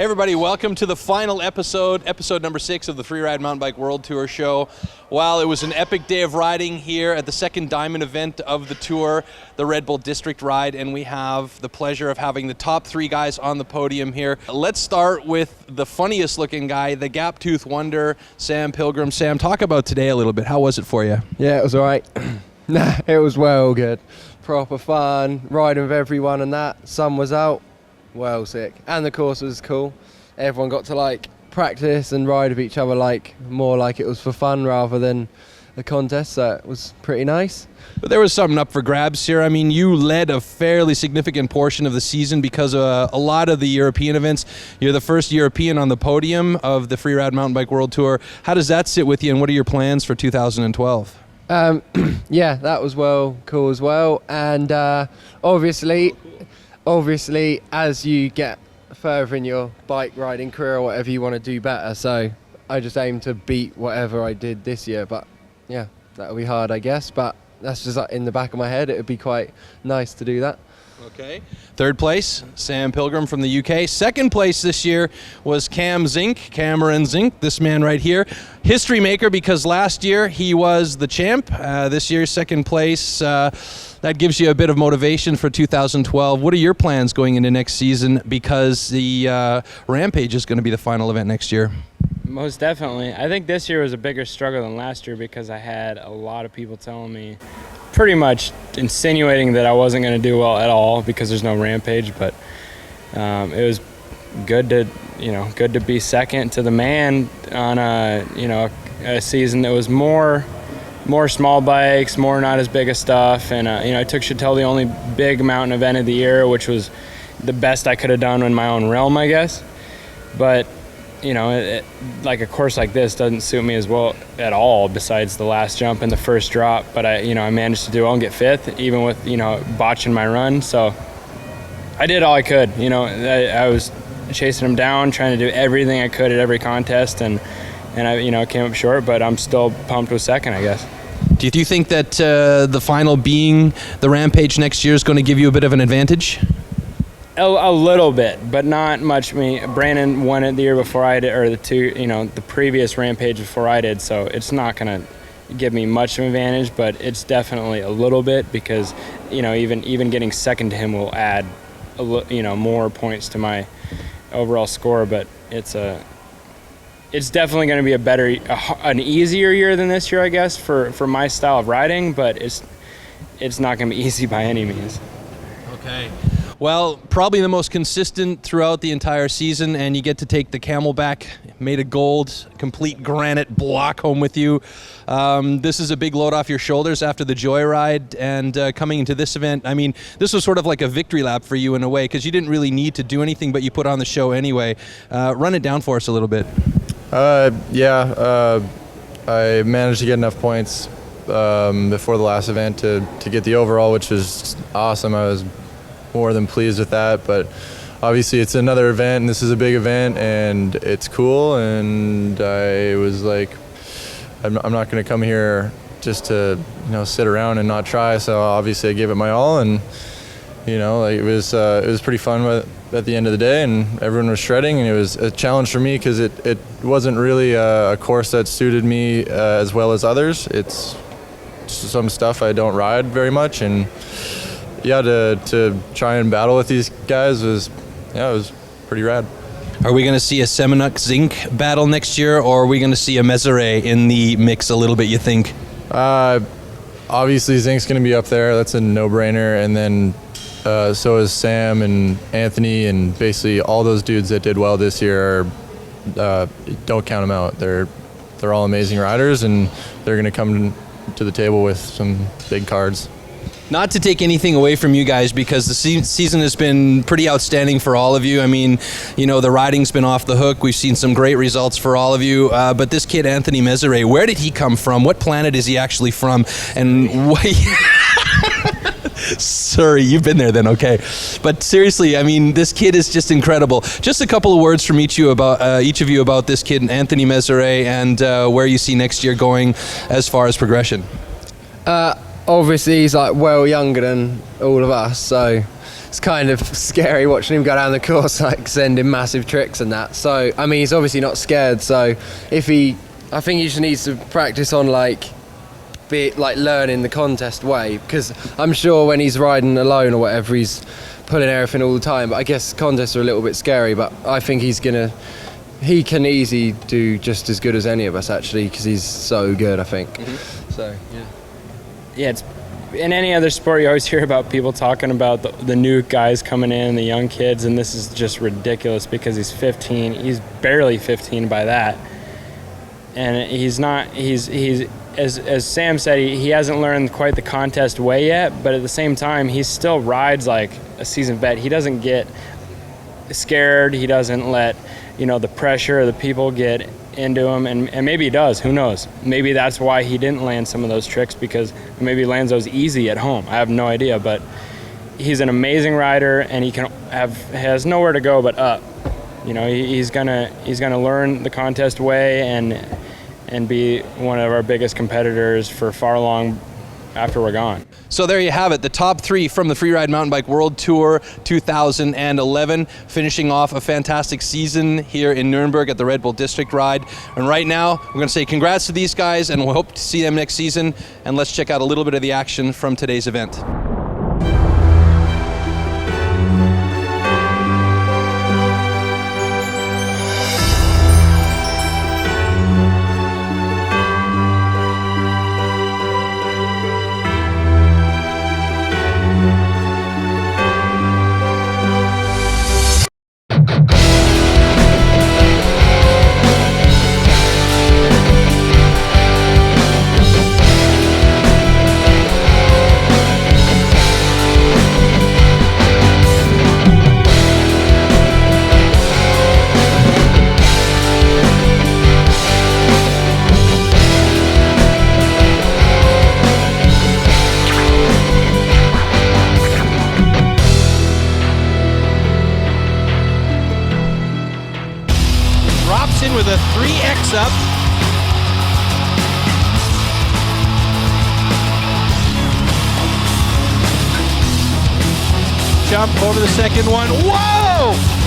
Hey everybody, welcome to the final episode number 6 of the Freeride Mountain Bike World Tour show. Well, it was an epic day of riding here at the second diamond event of the tour, the Red Bull District Ride, and we have the pleasure of having the top 3 guys on the podium here. Let's start with the funniest looking guy, the gap tooth wonder, Sam Pilgrim. Sam, talk about today a little bit. How was it for you? Yeah, it was all right. Nah, it was well good. Proper fun, riding with everyone and that. Sun was out. Well sick. And the course was cool. Everyone got to practice and ride with each other more like it was for fun rather than a contest, so it was pretty nice. But there was something up for grabs here. I mean, you led a fairly significant portion of the season because of a lot of the European events. You're the first European on the podium of the Freeride Mountain Bike World Tour. How does that sit with you, and what are your plans for 2012? Yeah, that was cool as well. And obviously, as you get further in your bike riding career or whatever, you want to do better. So I just aim to beat whatever I did this year. But yeah, that'll be hard, I guess. But that's just in the back of my head. It would be quite nice to do that. Okay. Third place, Sam Pilgrim from the UK. Second place this year was Cameron Zink, this man right here. History maker because last year he was the champ. This year, second place. That gives you a bit of motivation for 2012. What are your plans going into next season, because the Rampage is going to be the final event next year? Most definitely. I think this year was a bigger struggle than last year because I had a lot of people telling me, pretty much insinuating that I wasn't going to do well at all because there's no Rampage. But it was good to be second to the man on a season that was more small bikes, more not as big of stuff, and I took Chatel the only big mountain event of the year, which was the best I could have done in my own realm, I guess. But a course like this doesn't suit me as well at all, besides the last jump and the first drop. But I managed to do well and get 5th, even with botching my run. So I did all I could. I was chasing him down, trying to do everything I could at every contest, and I came up short. But I'm still pumped with second, I guess. Do you think that the final being the Rampage next year is going to give you a bit of an advantage? A little bit, but not much. I mean, Brandon won it the year before I did, or the previous Rampage before I did, so it's not going to give me much of an advantage, but it's definitely a little bit because, even getting second to him will add, more points to my overall score, but it's definitely going to be an easier year than this year, I guess, for my style of riding, but it's not going to be easy by any means. Okay. Well, probably the most consistent throughout the entire season, and you get to take the Camelback made of gold, complete granite block home with you. This is a big load off your shoulders after the Joyride, and coming into this event, I mean, this was sort of like a victory lap for you in a way, because you didn't really need to do anything, but you put on the show anyway. Run it down for us a little bit. I managed to get enough points before the last event to get the overall, which was awesome. I was more than pleased with that, but obviously it's another event and this is a big event and it's cool, and I was like, I'm not going to come here just to sit around and not try, so obviously I gave it my all, and it was pretty fun at the end of the day, and everyone was shredding, and it was a challenge for me because it wasn't really a course that suited me as well as others. It's some stuff I don't ride very much, and to try and battle with these guys was pretty rad. Are we going to see a Semenuk Zink battle next year, or are we going to see a Meseret in the mix a little bit, you think? Obviously Zink's going to be up there. That's a no-brainer. And then so is Sam and Anthony, and basically all those dudes that did well this year don't count them out. They're all amazing riders, and they're going to come to the table with some big cards. Not to take anything away from you guys, because the season has been pretty outstanding for all of you. I mean, the riding's been off the hook. We've seen some great results for all of you. But this kid, Anthony Meseret, where did he come from? What planet is he actually from? And what... Sorry, you've been there then, okay. But seriously, I mean, this kid is just incredible. Just a couple of words from each of you about this kid, Anthony Meseret, and where you see next year going as far as progression. obviously he's like well younger than all of us, so it's kind of scary watching him go down the course like sending massive tricks and that. So I mean, he's obviously not scared, so I think he just needs to practice on like learning the contest way, because I'm sure when he's riding alone or whatever, he's pulling everything all the time. But I guess contests are a little bit scary, but I think he can easily do just as good as any of us actually, because he's so good, I think. So Yeah, it's in any other sport you always hear about people talking about the new guys coming in, the young kids, and this is just ridiculous because he's 15. He's barely 15 by that, and he's as Sam said, he hasn't learned quite the contest way yet, but at the same time he still rides like a seasoned vet. He doesn't get scared, he doesn't let the pressure of the people get into him, and maybe he does, who knows, maybe that's why he didn't land some of those tricks, because maybe he lands those easy at home. I have no idea, but he's an amazing rider, and he has nowhere to go but up. He's gonna learn the contest way and be one of our biggest competitors for far long after we're gone. So there you have it, the top 3 from the Freeride Mountain Bike World Tour 2011, finishing off a fantastic season here in Nuremberg at the Red Bull District Ride. And right now, we're going to say congrats to these guys, and we'll hope to see them next season. And let's check out a little bit of the action from today's event. In with a 3X up. Jump over the second one. Whoa!